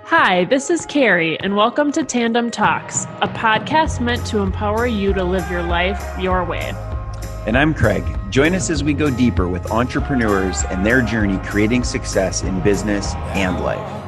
Hi, this is Carrie, and welcome to Tandem Talks, a podcast meant to empower you to live your life your way. And I'm Craig. Join us as we go deeper with entrepreneurs and their journey creating success in business and life.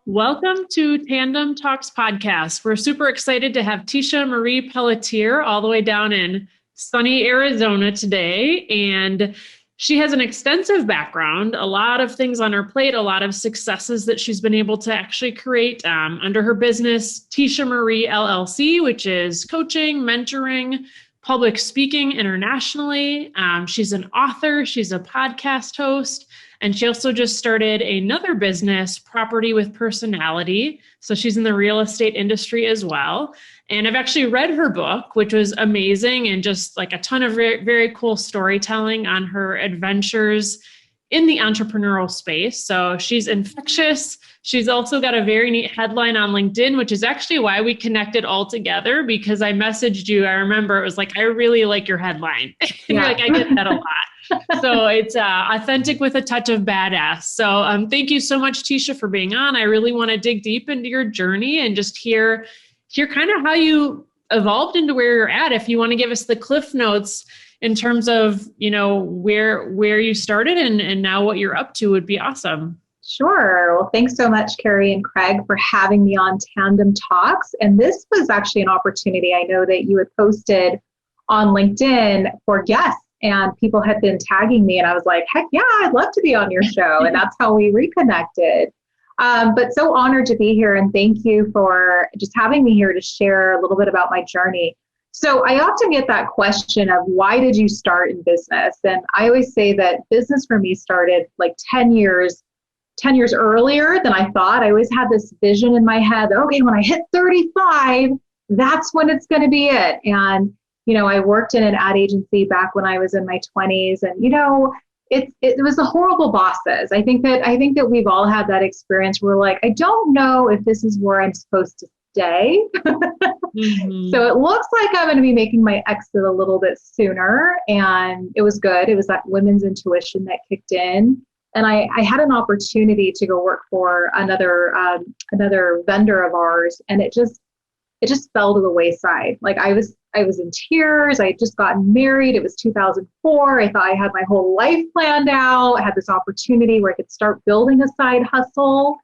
Welcome to Tandem Talks podcast. We're super excited to have Tisha Marie Pelletier all the way down in sunny Arizona today. And she has an extensive background, a lot of things on her plate, a lot of successes that she's been able to actually create under her business, Tisha Marie LLC, which is coaching, mentoring, public speaking internationally. She's an author, she's a podcast host, and she also just started another business, Property with Personality. So she's in the real estate industry as well. And I've actually read her book, which was amazing, and just like a ton of very, very cool storytelling on her adventures in the entrepreneurial space. So she's infectious. She's also got a very neat headline on LinkedIn, which is actually why we connected all together, because I messaged you. I remember it was like, I really like your headline. And you're like, I get that a lot. So it's authentic with a touch of badass. So thank you so much, Tisha, for being on. I really want to dig deep into your journey and just hear kind of how you evolved into where you're at. If you want to give us the cliff notes in terms of, you know, where you started and now what you're up to would be awesome. Sure. Well, thanks so much, Carrie and Craig, for having me on Tandem Talks. And this was actually an opportunity. I know that you had posted on LinkedIn for guests, and people had been tagging me, and I was like, heck yeah, I'd love to be on your show. And that's how we reconnected. But so honored to be here, and thank you for just having me here to share a little bit about my journey. So I often get that question of, why did you start in business? And I always say that business for me started like 10 years earlier than I thought. I always had this vision in my head that, okay, when I hit 35, that's when it's going to be it. And, you know, I worked in an ad agency back when I was in my 20s, and, you know, it was the horrible bosses. I think that we've all had that experience where we're like, I don't know if this is where I'm supposed to stay. Mm-hmm. So it looks like I'm going to be making my exit a little bit sooner. And it was good. It was that women's intuition that kicked in. And I had an opportunity to go work for another vendor of ours. And it just fell to the wayside. Like I was in tears. I had just gotten married. It was 2004. I thought I had my whole life planned out. I had this opportunity where I could start building a side hustle.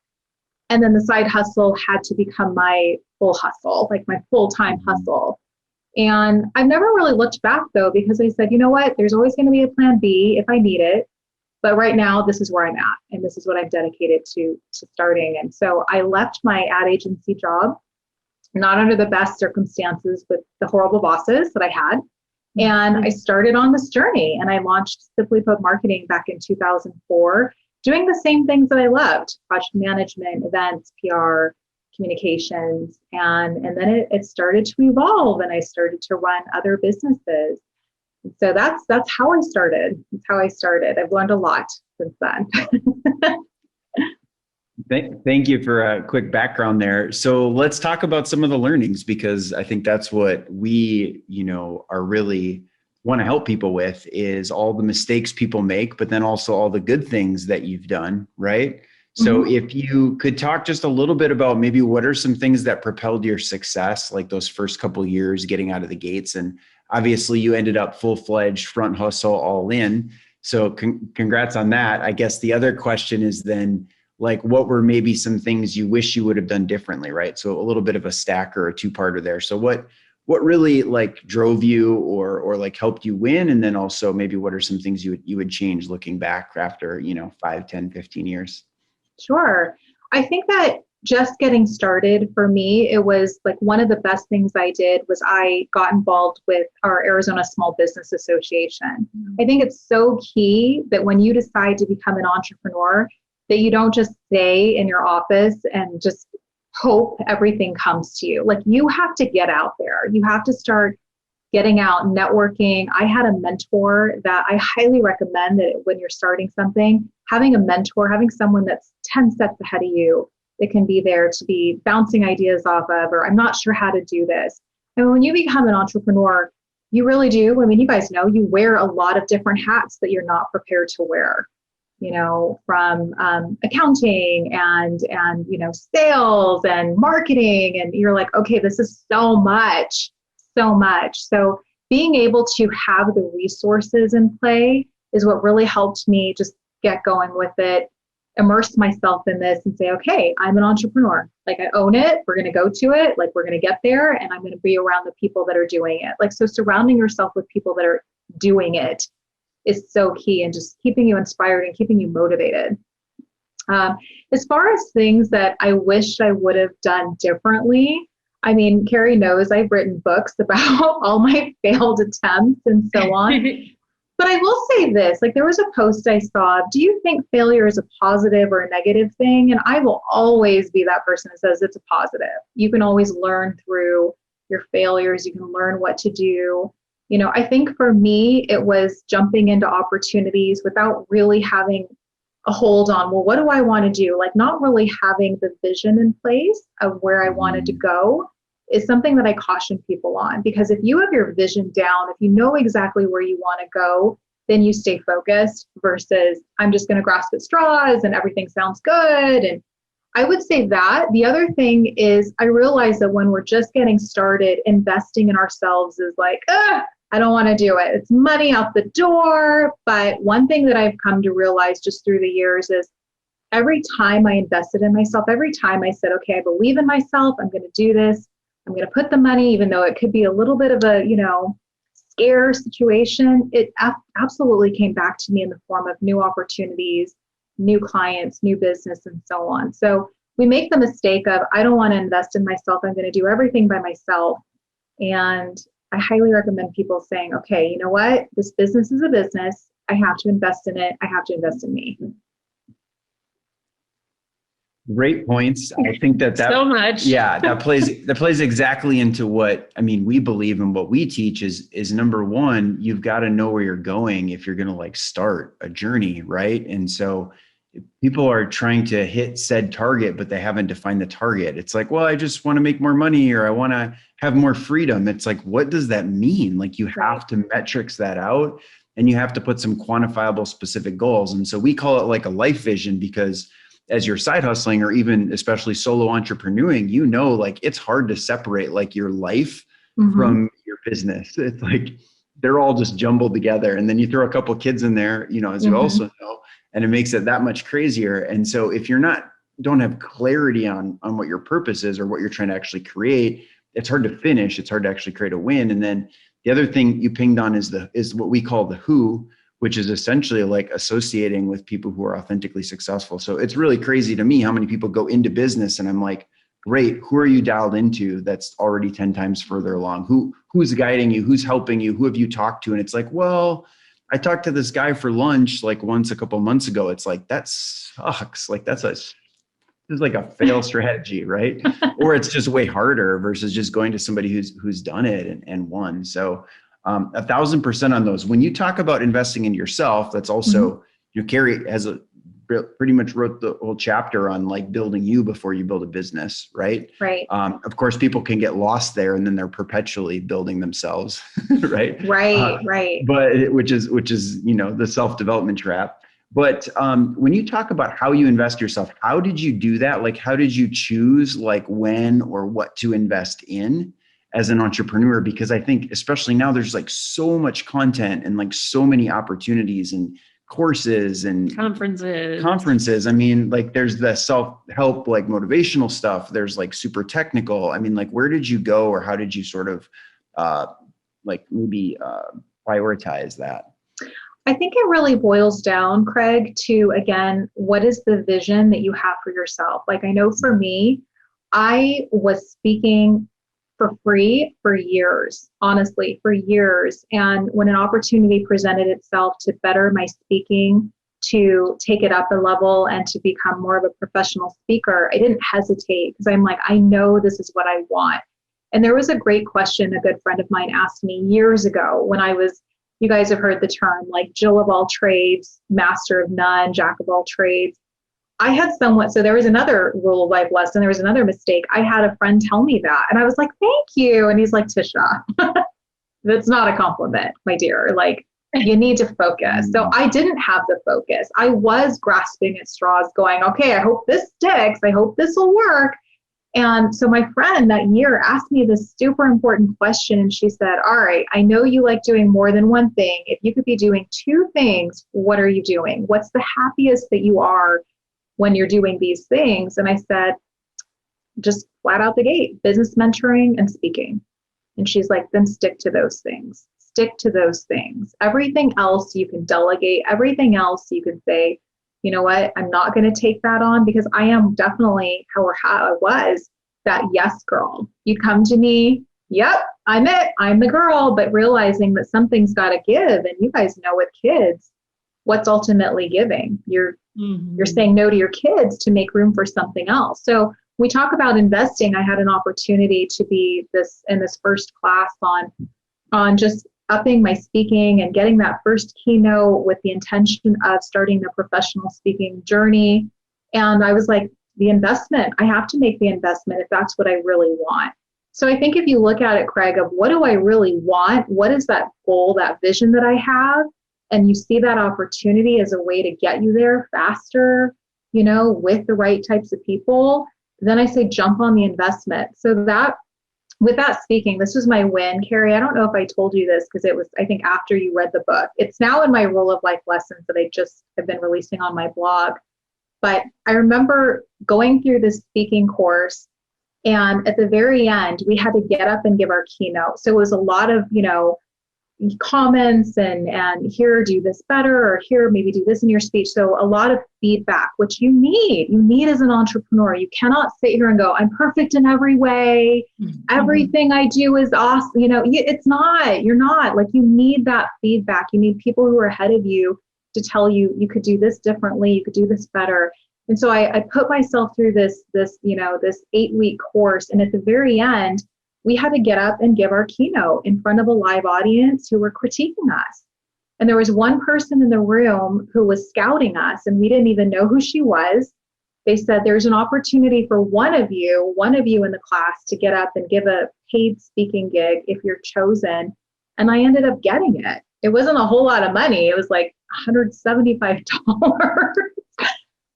And then the side hustle had to become my full hustle, like my full-time hustle. And I've never really looked back though, because I said, you know what, there's always going to be a plan B if I need it. But right now, this is where I'm at. And this is what I'm dedicated to starting. And so I left my ad agency job, not under the best circumstances with the horrible bosses that I had. And I started on this journey, and I launched Simply Put Marketing back in 2004, doing the same things that I loved: project management, events, PR, communications. And then it started to evolve, and I started to run other businesses. And so that's how I started. That's how I started. I've learned a lot since then. Thank you for a quick background there. So let's talk about some of the learnings, because I think that's what we, are really want to help people with, is all the mistakes people make, but then also all the good things that you've done, right? So if you could talk just a little bit about maybe what are some things that propelled your success, like those first couple of years getting out of the gates. And obviously you ended up full-fledged front hustle all in. So congrats on that. I guess the other question is then, like, what were maybe some things you wish you would have done differently, right? So a little bit of a stacker or a two-parter there. So what really like drove you or like helped you win? And then also maybe what are some things you would change looking back after, 5, 10, 15 years? Sure. I think that just getting started for me, it was like one of the best things I did was I got involved with our Arizona Small Business Association. I think it's so key that when you decide to become an entrepreneur, that you don't just stay in your office and just hope everything comes to you. Like, you have to get out there. You have to start getting out, networking. I had a mentor that I highly recommend, that when you're starting something, having a mentor, having someone that's 10 steps ahead of you, that can be there to be bouncing ideas off of, or I'm not sure how to do this. And when you become an entrepreneur, you really do. I mean, you guys know you wear a lot of different hats that you're not prepared to wear. from accounting and sales and marketing. And you're like, okay, this is so much. So being able to have the resources in play is what really helped me just get going with it, immerse myself in this and say, okay, I'm an entrepreneur. Like, I own it. We're going to go to it. Like, we're going to get there, and I'm going to be around the people that are doing it. Like, so surrounding yourself with people that are doing it is so key, and just keeping you inspired and keeping you motivated. As far as things that I wish I would have done differently, I mean, Carrie knows I've written books about all my failed attempts and so on. But I will say this, like, there was a post I saw, do you think failure is a positive or a negative thing? And I will always be that person that says it's a positive. You can always learn through your failures. You can learn what to do. I think for me, it was jumping into opportunities without really having a hold on, well, what do I want to do? Like, not really having the vision in place of where I wanted to go is something that I caution people on, because if you have your vision down, if you know exactly where you want to go, then you stay focused versus I'm just going to grasp at straws and everything sounds good. And I would say that. The other thing is, I realize that when we're just getting started, investing in ourselves is like, I don't want to do it. It's money out the door. But one thing that I've come to realize just through the years is every time I invested in myself, every time I said, okay, I believe in myself, I'm going to do this. I'm going to put the money, even though it could be a little bit of a, scare situation, it absolutely came back to me in the form of new opportunities, new clients, new business, and so on. So we make the mistake of, I don't want to invest in myself. I'm going to do everything by myself. And I highly recommend people saying, okay, you know what? This business is a business. I have to invest in it. I have to invest in me. Great points. I think that so much. Yeah, that plays exactly into what, we believe and what we teach is number one, you've got to know where you're going if you're going to start a journey, right? And so if people are trying to hit said target, but they haven't defined the target. It's like, well, I just want to make more money, or I want to have more freedom. It's like, what does that mean? Like, you have to metrics that out, and you have to put some quantifiable specific goals. And so we call it like a life vision, because as you're side hustling, or even especially solo entrepreneuring, it's hard to separate your life from your business. It's like they're all just jumbled together. And then you throw a couple of kids in there, as you also know, and it makes it that much crazier. And so if you're don't have clarity on what your purpose is or what you're trying to actually create, it's hard to finish. It's hard to actually create a win. And then the other thing you pinged on is what we call the who, which is essentially associating with people who are authentically successful. So it's really crazy to me how many people go into business and I'm like, great, who are you dialed into that's already 10 times further along? Who's guiding you? Who's helping you? Who have you talked to? And it's like, well, I talked to this guy for lunch once a couple of months ago. It's like, that sucks. This is like a fail strategy, right? Or it's just way harder versus just going to somebody who's done it and won. So 1,000% on those. When you talk about investing in yourself, that's also, Carrie has pretty much wrote the whole chapter on building you before you build a business, right? Right. Of course, people can get lost there, and then they're perpetually building themselves, right? Right. But which is the self-development trap. But when you talk about how you invest yourself, how did you do that? How did you choose when or what to invest in as an entrepreneur? Because I think especially now there's so much content and so many opportunities and courses and conferences. There's the self-help, motivational stuff. There's super technical. Where did you go, or how did you sort of maybe prioritize that? I think it really boils down, Craig, to, again, what is the vision that you have for yourself? I know for me, I was speaking for free for years, honestly, for years. And when an opportunity presented itself to better my speaking, to take it up a level and to become more of a professional speaker, I didn't hesitate, because I'm like, I know this is what I want. And there was a great question a good friend of mine asked me years ago when I was, you guys have heard the term, Jill of all trades, master of none, jack of all trades. I had so there was another rule of life lesson. There was another mistake. I had a friend tell me that, and I was like, thank you. And he's like, Tisha, that's not a compliment, my dear. You need to focus. So I didn't have the focus. I was grasping at straws going, okay, I hope this sticks. I hope this will work. And so my friend that year asked me this super important question. And she said, all right, I know you like doing more than one thing. If you could be doing two things, what are you doing? What's the happiest that you are when you're doing these things? And I said, just flat out the gate, business mentoring and speaking. And she's like, then stick to those things. Stick to those things. Everything else you can delegate. Everything else you can say, you know what, I'm not going to take that on, because I am definitely how I was that yes girl. You'd come to me, yep, I'm it, I'm the girl, but realizing that something's got to give. And you guys know with kids, what's ultimately giving? You're saying no to your kids to make room for something else. So we talk about investing. I had an opportunity to be in this first class on just upping my speaking and getting that first keynote with the intention of starting the professional speaking journey. And I was like, the investment, I have to make the investment if that's what I really want. So I think if you look at it, Craig, of what do I really want? What is that goal, that vision that I have? And you see that opportunity as a way to get you there faster, with the right types of people, then I say jump on the investment. So that, with that speaking, this was my win, Carrie. I don't know if I told you this because it was, I think, after you read the book. It's now in my Rule of Life lessons that I just have been releasing on my blog. But I remember going through this speaking course, and at the very end, we had to get up and give our keynote. So it was a lot of, comments and here, do this better, or here, maybe do this in your speech. So a lot of feedback, which you need as an entrepreneur. You cannot sit here and go, I'm perfect in every way. Everything I do is awesome. It's not, you're not. Like, you need that feedback. You need people who are ahead of you to tell you, you could do this differently. You could do this better. And so I put myself through this 8-week course. And at the very end, we had to get up and give our keynote in front of a live audience who were critiquing us. And there was one person in the room who was scouting us, and we didn't even know who she was. They said, there's an opportunity for one of you in the class to get up and give a paid speaking gig if you're chosen. And I ended up getting it. It wasn't a whole lot of money. It was like $175.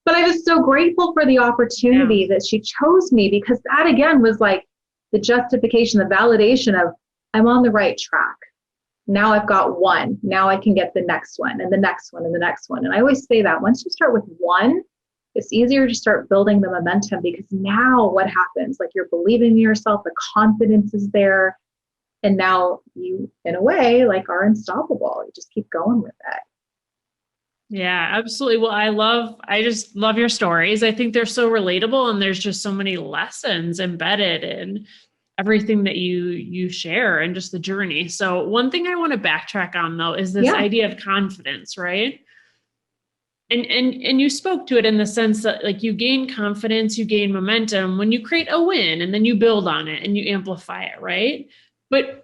But I was so grateful for the opportunity that she chose me, because that again was like the justification, the validation of, I'm on the right track. Now I've got one. Now I can get the next one and the next one and the next one. And I always say that once you start with one, it's easier to start building the momentum, because now what happens? Like, you're believing in yourself, the confidence is there. And now you, in a way, like, are unstoppable. You just keep going with it. Yeah, absolutely. Well, I just love your stories. I think they're so relatable, and there's just so many lessons embedded in everything that you share and just the journey. So one thing I want to backtrack on, though, is this idea of confidence, right? And you spoke to it in the sense that, like, you gain confidence, you gain momentum when you create a win, and then you build on it and you amplify it, right? But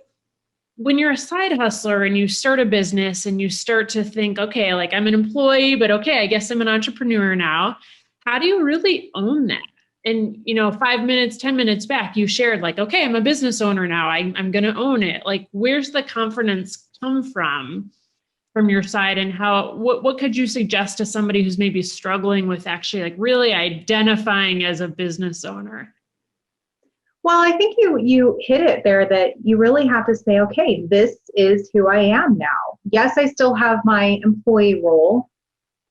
when you're a side hustler and you start a business and you start to think, okay, like, I'm an employee, but okay, I guess I'm an entrepreneur now. How do you really own that? And, 5 minutes, 10 minutes back, you shared like, okay, I'm a business owner now. I'm going to own it. Like, where's the confidence come from your side, and what could you suggest to somebody who's maybe struggling with actually, like, really identifying as a business owner? Well, I think you hit it there, that you really have to say, okay, this is who I am now. Yes, I still have my employee role,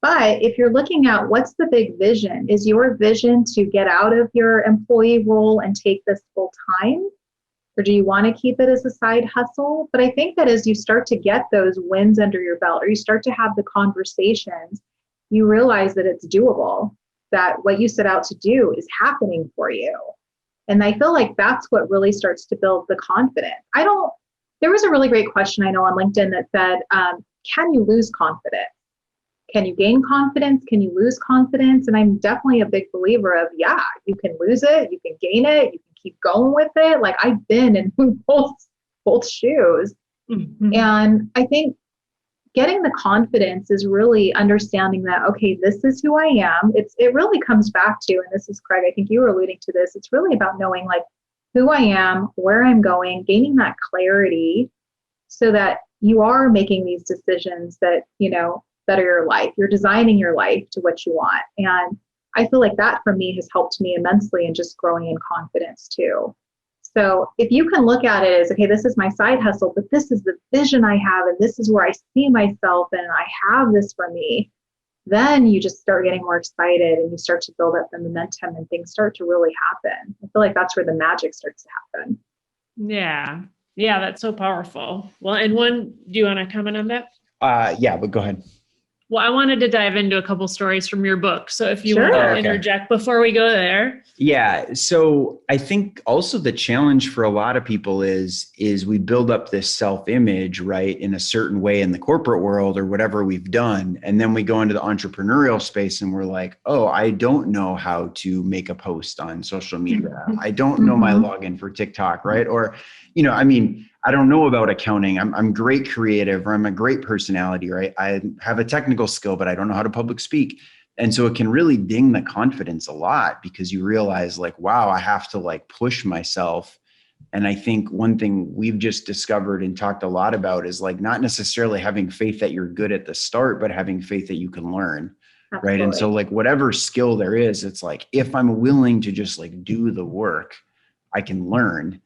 but if you're looking at what's the big vision, is your vision to get out of your employee role and take this full time? Or do you want to keep it as a side hustle? But I think that as you start to get those wins under your belt, or you start to have the conversations, you realize that it's doable, that what you set out to do is happening for you. And I feel like that's what really starts to build the confidence. There was a really great question I know on LinkedIn that said, can you lose confidence? Can you gain confidence? Can you lose confidence? And I'm definitely a big believer of, yeah, you can lose it, you can gain it, you can keep going with it. Like, I've been in both shoes. Mm-hmm. And I think getting the confidence is really understanding that, okay, this is who I am. It really comes back to, and this is Craig, I think you were alluding to this, it's really about knowing like who I am, where I'm going, gaining that clarity so that you are making these decisions that, better your life. You're designing your life to what you want. And I feel like that for me has helped me immensely in just growing in confidence too. So if you can look at it as, okay, this is my side hustle, but this is the vision I have, and this is where I see myself, and I have this for me, then you just start getting more excited and you start to build up the momentum and things start to really happen. I feel like that's where the magic starts to happen. Yeah. Yeah, that's so powerful. Well, and do you want to comment on that? Yeah, but go ahead. Well, I wanted to dive into a couple stories from your book. So if you Sure. want to interject before we go there. Yeah. So I think also the challenge for a lot of people is we build up this self-image, right, in a certain way in the corporate world or whatever we've done. And then we go into the entrepreneurial space and we're like, oh, I don't know how to make a post on social media. I don't know my login for TikTok, right? Or, I don't know about accounting. I'm great creative, or I'm a great personality, right? I have a technical skill, but I don't know how to public speak. And so it can really ding the confidence a lot because you realize like, wow, I have to like push myself. And I think one thing we've just discovered and talked a lot about is like not necessarily having faith that you're good at the start, but having faith that you can learn. Absolutely. Right. And so like whatever skill there is, it's like, if I'm willing to just like do the work, I can learn.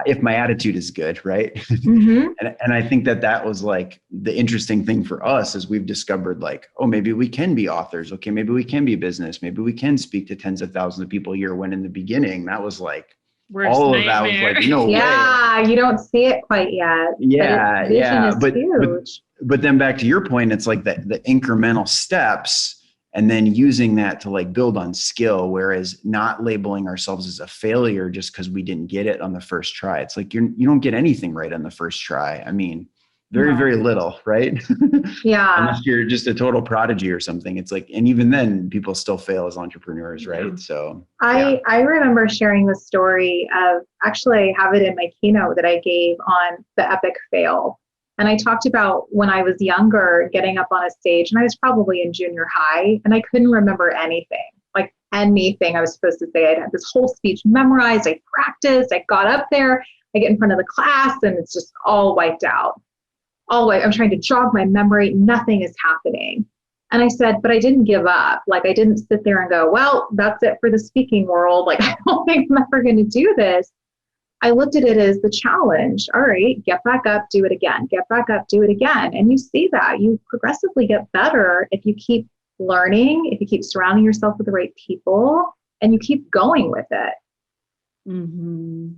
If my attitude is good, right? And I think that was like the interesting thing for us is we've discovered like, oh, maybe we can be authors. Okay, maybe we can be business. Maybe we can speak to tens of thousands of people a year. When in the beginning, that was like, all of that was like, no way. Yeah, you don't see it quite yet. Yeah, but then back to your point, it's like the incremental steps. And then using that to like build on skill, whereas not labeling ourselves as a failure just because we didn't get it on the first try. It's like you don't get anything right on the first try. I mean, very little, right? Yeah. Unless you're just a total prodigy or something. It's like, and even then people still fail as entrepreneurs, right? Yeah. So I remember sharing the story of, actually I have it in my keynote that I gave on the epic fail. And I talked about when I was younger, getting up on a stage, and I was probably in junior high, and I couldn't remember anything I was supposed to say. I had this whole speech memorized. I practiced. I got up there. I get in front of the class, and it's just all wiped out. I'm trying to jog my memory. Nothing is happening. And I said, but I didn't give up. Like, I didn't sit there and go, well, that's it for the speaking world. Like, I don't think I'm ever going to do this. I looked at it as the challenge. All right, get back up, do it again. Get back up, do it again. And you see that you progressively get better if you keep learning, if you keep surrounding yourself with the right people, and you keep going with it. Mm-hmm.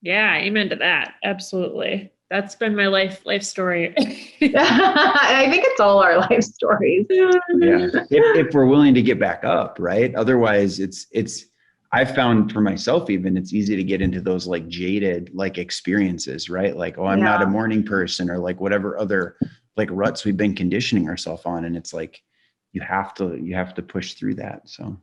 Yeah, amen to that. Absolutely. That's been my life story. I think it's all our life stories. Yeah. If we're willing to get back up, right? Otherwise it's I've found for myself, even it's easy to get into those like jaded like experiences, right? Like, oh, I'm not a morning person, or like whatever other like ruts we've been conditioning ourselves on. And it's like, you have to push through that. So,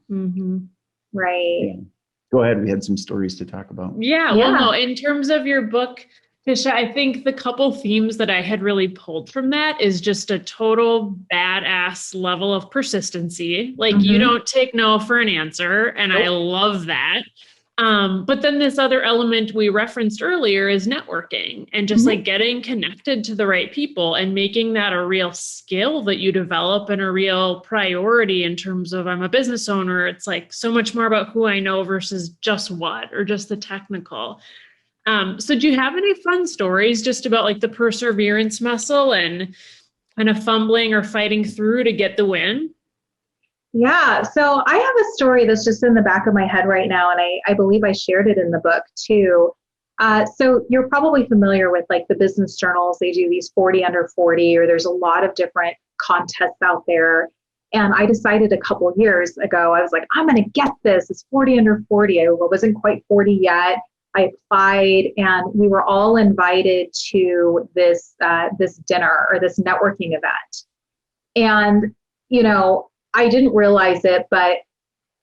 Right. Yeah. Go ahead. We had some stories to talk about. Yeah. Well, no, in terms of your book, Tisha, I think the couple themes that I had really pulled from that is just a total badass level of persistency. Like you don't take no for an answer. And I love that. But then this other element we referenced earlier is networking and just like getting connected to the right people and making that a real skill that you develop and a real priority in terms of, I'm a business owner. It's like so much more about who I know versus just what, or just the technical. So do you have any fun stories just about like the perseverance muscle and kind of fumbling or fighting through to get the win? Yeah. So I have a story that's just in the back of my head right now. And I believe I shared it in the book too. So you're probably familiar with like the business journals. They do these 40 under 40, or there's a lot of different contests out there. And I decided a couple of years ago, I was like, I'm going to get this. It's 40 under 40. I wasn't quite 40 yet. I applied, and we were all invited to this dinner or this networking event. And, I didn't realize it, but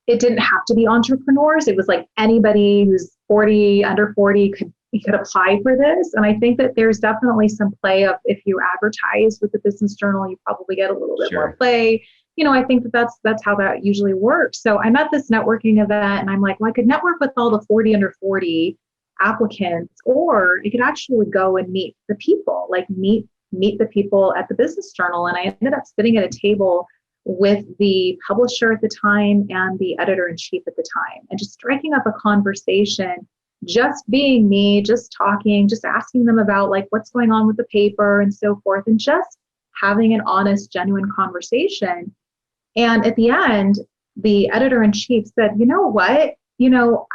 it didn't have to be entrepreneurs. It was like anybody who's 40, under 40 could apply for this. And I think that there's definitely some play of, if you advertise with the Business Journal, you probably get a little bit more play. I think that's how that usually works. So I'm at this networking event, and I'm like, well, I could network with all the 40 under 40 applicants, or it could actually go and meet the people, like meet the people at the Business Journal. And I ended up sitting at a table with the publisher at the time and the editor-in-chief at the time, and just striking up a conversation, just being me, just talking, just asking them about like what's going on with the paper and so forth, and just having an honest, genuine conversation. And at the end, the editor-in-chief said, you know what?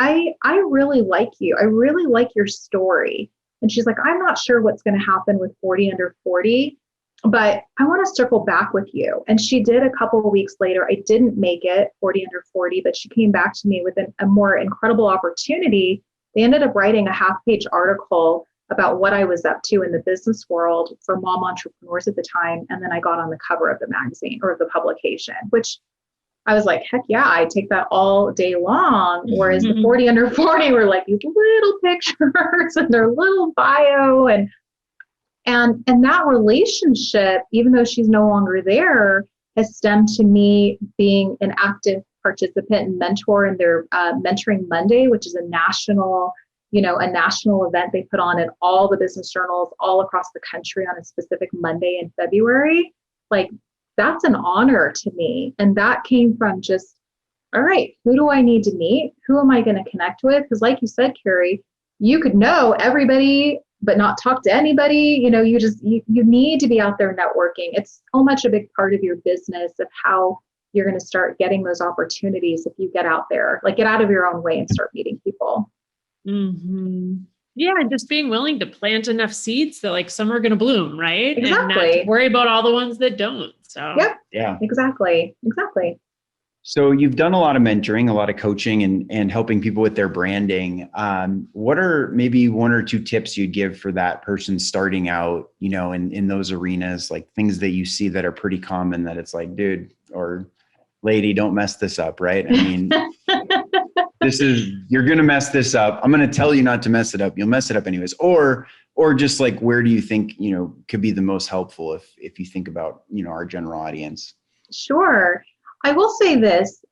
I really like you. I really like your story. And she's like, I'm not sure what's going to happen with 40 Under 40, but I want to circle back with you. And she did a couple of weeks later. I didn't make it 40 Under 40, but she came back to me with a more incredible opportunity. They ended up writing a half-page article about what I was up to in the business world for mom entrepreneurs at the time. And then I got on the cover of the magazine or the publication, which I was like, heck yeah, I take that all day long. Whereas the 40 Under 40 were like these little pictures and their little bio. And that relationship, even though she's no longer there, has stemmed to me being an active participant and mentor in their Mentoring Monday, which is a national event they put on in all the business journals all across the country on a specific Monday in February. Like, that's an honor to me. And that came from just, all right, who do I need to meet? Who am I going to connect with? Because like you said, Carrie, you could know everybody, but not talk to anybody. You need to be out there networking. It's so much a big part of your business of how you're going to start getting those opportunities if you get out there, like get out of your own way and start meeting people. Mm-hmm. Yeah, and just being willing to plant enough seeds that like some are going to bloom, right? Exactly. And not to worry about all the ones that don't. So yep. Yeah, exactly. So you've done a lot of mentoring, a lot of coaching and helping people with their branding. What are maybe one or two tips you'd give for that person starting out, in those arenas, like things that you see that are pretty common that it's like, dude or lady, don't mess this up, right? I mean, you're going to mess this up. I'm going to tell you not to mess it up. You'll mess it up anyways. Or just like, where do you think, could be the most helpful if you think about, our general audience? Sure. I will say this.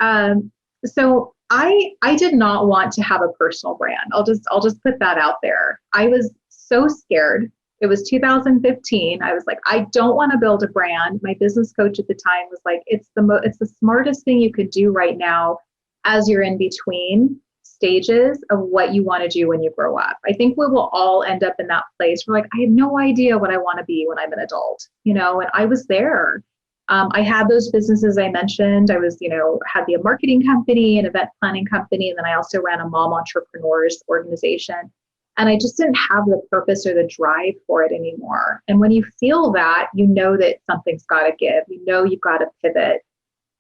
So I did not want to have a personal brand. I'll just put that out there. I was so scared. It was 2015. I was like, I don't want to build a brand. My business coach at the time was like, it's the smartest thing you could do right now as you're in between stages of what you want to do when you grow up. I think we will all end up in that place where like, I have no idea what I want to be when I'm an adult, and I was there. I had those businesses I mentioned. I was, had the marketing company, an event planning company, and then I also ran a mom entrepreneurs organization. And I just didn't have the purpose or the drive for it anymore. And when you feel that, that something's got to give, you've got to pivot.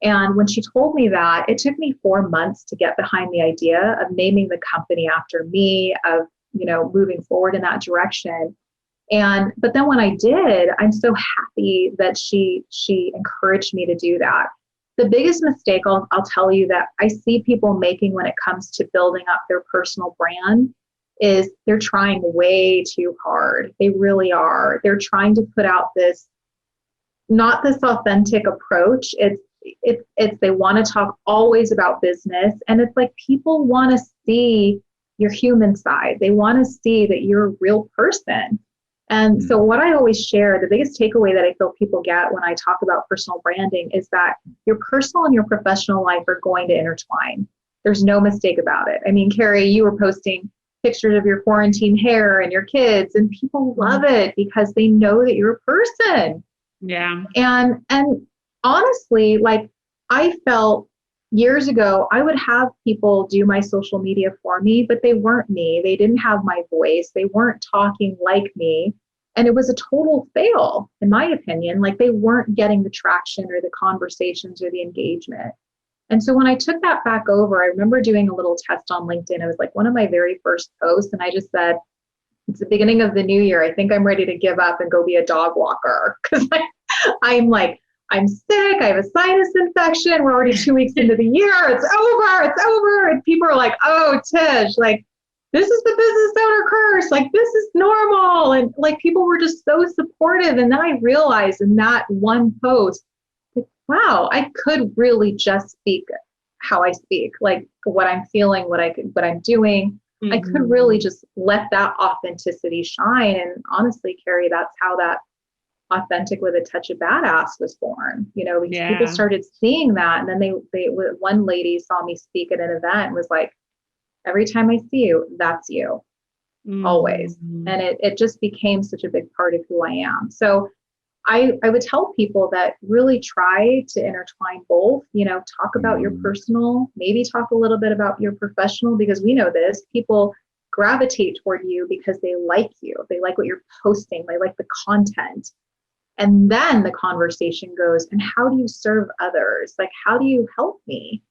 And when she told me that, it took me 4 months to get behind the idea of naming the company after me, of, moving forward in that direction. But then when I did, I'm so happy that she encouraged me to do that. The biggest mistake I'll tell you that I see people making when it comes to building up their personal brand is they're trying way too hard. They really are. They're trying to put out not this authentic approach. It's they want to talk always about business. And it's like people want to see your human side. They want to see that you're a real person. And so what I always share, the biggest takeaway that I feel people get when I talk about personal branding is that your personal and your professional life are going to intertwine. There's no mistake about it. I mean, Carrie, you were posting pictures of your quarantine hair and your kids, and people love it because they know that you're a person. Yeah. And honestly, like I felt years ago, I would have people do my social media for me, but they weren't me. They didn't have my voice. They weren't talking like me. And it was a total fail, in my opinion. Like they weren't getting the traction or the conversations or the engagement. And so when I took that back over, I remember doing a little test on LinkedIn. It was like one of my very first posts. And I just said, it's the beginning of the new year. I think I'm ready to give up and go be a dog walker. Because I'm sick. I have a sinus infection. We're already 2 weeks into the year. It's over. And people are like, oh, Tish, like, this is the business owner curse. Like, this is normal. And like, people were just so supportive. And then I realized in that one post, like, wow, I could really just speak how I speak, like what I'm feeling, what I'm doing. I could really just let that authenticity shine. And honestly, Carrie, that's how that authentic with a touch of badass was born, because people started seeing that. And then they one lady saw me speak at an event and was like, every time I see you, that's you, always. And it just became such a big part of who I am. So I would tell people that really try to intertwine both, talk about your personal, maybe talk a little bit about your professional, because we know this, people gravitate toward you because they like you. They like what you're posting. They like the content. And then the conversation goes, and how do you serve others? Like, how do you help me?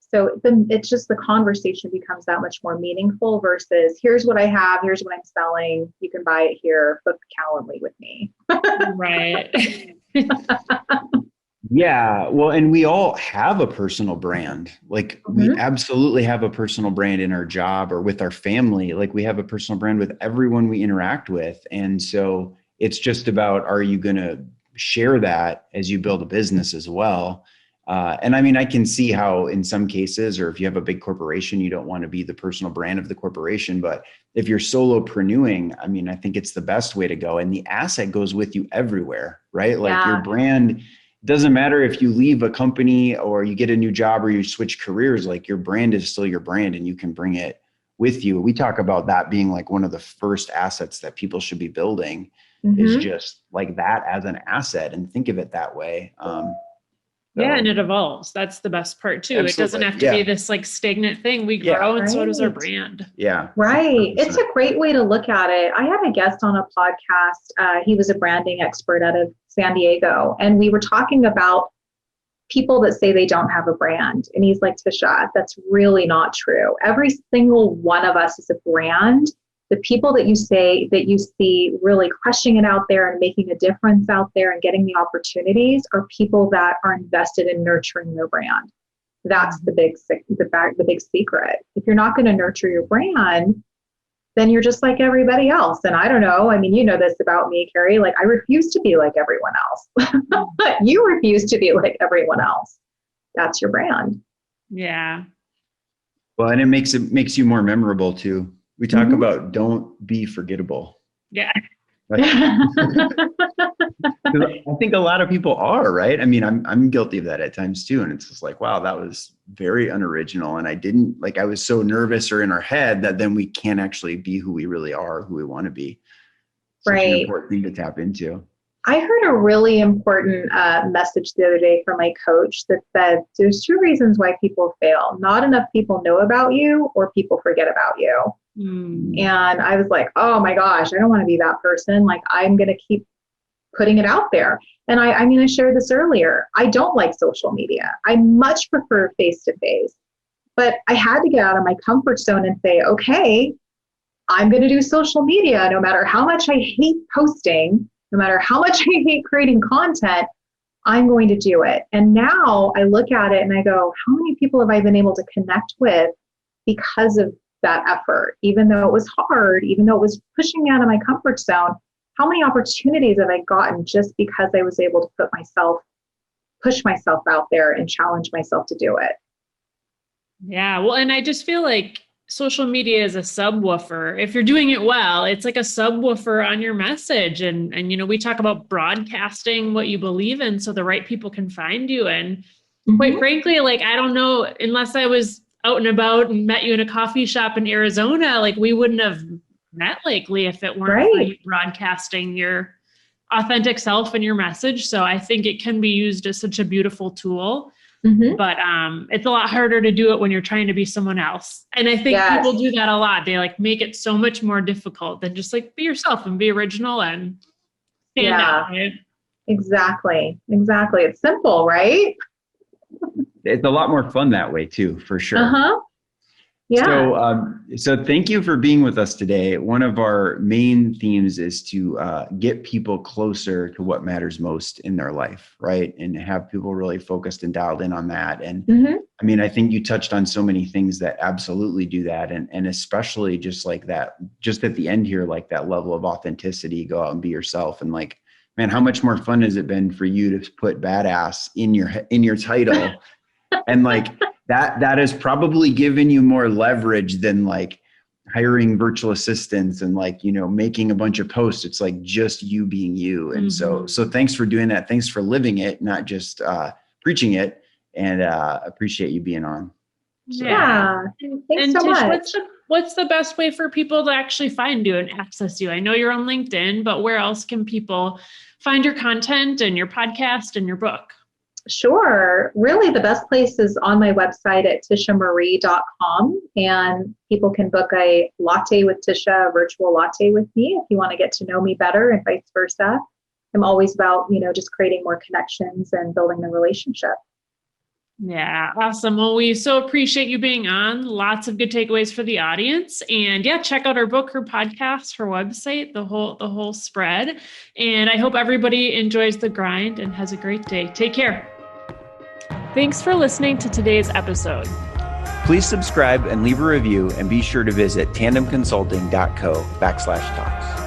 So then it's just the conversation becomes that much more meaningful versus here's what I have, here's what I'm selling. You can buy it here, book Calendly with me. Right. Yeah. Well, and we all have a personal brand. Like we absolutely have a personal brand in our job or with our family. Like we have a personal brand with everyone we interact with. And so it's just about, are you going to share that as you build a business as well? And I mean, I can see how in some cases, or if you have a big corporation, you don't want to be the personal brand of the corporation. But if you're solopreneuing, I mean, I think it's the best way to go. And the asset goes with you everywhere, right? Like your brand, doesn't matter if you leave a company or you get a new job or you switch careers, like your brand is still your brand and you can bring it with you. We talk about that being like one of the first assets that people should be building is just like that as an asset, and think of it that way. And it evolves. That's the best part too. Absolutely. It doesn't have to be this like stagnant thing. We grow and so does our brand. Yeah. Right. 100%. It's a great way to look at it. I had a guest on a podcast. He was a branding expert out of San Diego. And we were talking about people that say they don't have a brand. And he's like, Tisha, that's really not true. Every single one of us is a brand. The people that you see really crushing it out there and making a difference out there and getting the opportunities are people that are invested in nurturing their brand. That's the big secret. If you're not going to nurture your brand, then you're just like everybody else. And I don't know. I mean, you know this about me, Carrie. Like I refuse to be like everyone else. You refuse to be like everyone else. That's your brand. Yeah. Well, and it makes you more memorable too. We talk about don't be forgettable. Yeah. Right? I think a lot of people are, right? I mean, I'm guilty of that at times too. And it's just like, wow, that was very unoriginal. And I was so nervous or in our head that then we can't actually be who we really are, who we want to be. Such an important thing to tap into. I heard a really important message the other day from my coach that said, there's 2 reasons why people fail. Not enough people know about you or people forget about you. And I was like, oh my gosh, I don't want to be that person. Like I'm going to keep putting it out there. And I shared this earlier. I don't like social media. I much prefer face-to-face, but I had to get out of my comfort zone and say, okay, I'm going to do social media. No matter how much I hate posting, no matter how much I hate creating content, I'm going to do it. And now I look at it and I go, how many people have I been able to connect with because of that effort? Even though it was hard, even though it was pushing me out of my comfort zone, how many opportunities have I gotten just because I was able to push myself out there and challenge myself to do it? Yeah. Well, and I just feel like social media is a subwoofer. If you're doing it well, it's like a subwoofer on your message. And we talk about broadcasting what you believe in so the right people can find you. And quite frankly, like, I don't know, unless I was out and about and met you in a coffee shop in Arizona, like we wouldn't have met likely if it weren't for you broadcasting your authentic self and your message. So I think it can be used as such a beautiful tool. But it's a lot harder to do it when you're trying to be someone else. And I think people do that a lot. They like make it so much more difficult than just like be yourself and be original and stand out. Right? Exactly. It's simple, right? It's a lot more fun that way too, for sure. Yeah. So thank you for being with us today. One of our main themes is to get people closer to what matters most in their life, right? And have people really focused and dialed in on that. And I mean, I think you touched on so many things that absolutely do that. And especially just like that, just at the end here, like that level of authenticity, go out and be yourself. And like, man, how much more fun has it been for you to put badass in your title? And like, that has probably given you more leverage than like hiring virtual assistants and like, making a bunch of posts. It's like just you being you. And so thanks for doing that. Thanks for living it, not just preaching it, and appreciate you being on. Yeah. Thanks so Tish, much. What's the best way for people to actually find you and access you? I know you're on LinkedIn, but where else can people find your content and your podcast and your book? Sure. Really, the best place is on my website at tishamarie.com, and people can book a latte with Tisha, a virtual latte with me if you want to get to know me better, and vice versa. I'm always about, just creating more connections and building the relationship. Yeah, awesome. Well, we so appreciate you being on. Lots of good takeaways for the audience. And yeah, check out her book, her podcast, her website, the whole spread. And I hope everybody enjoys the grind and has a great day. Take care. Thanks for listening to today's episode. Please subscribe and leave a review, and be sure to visit tandemconsulting.co/talks.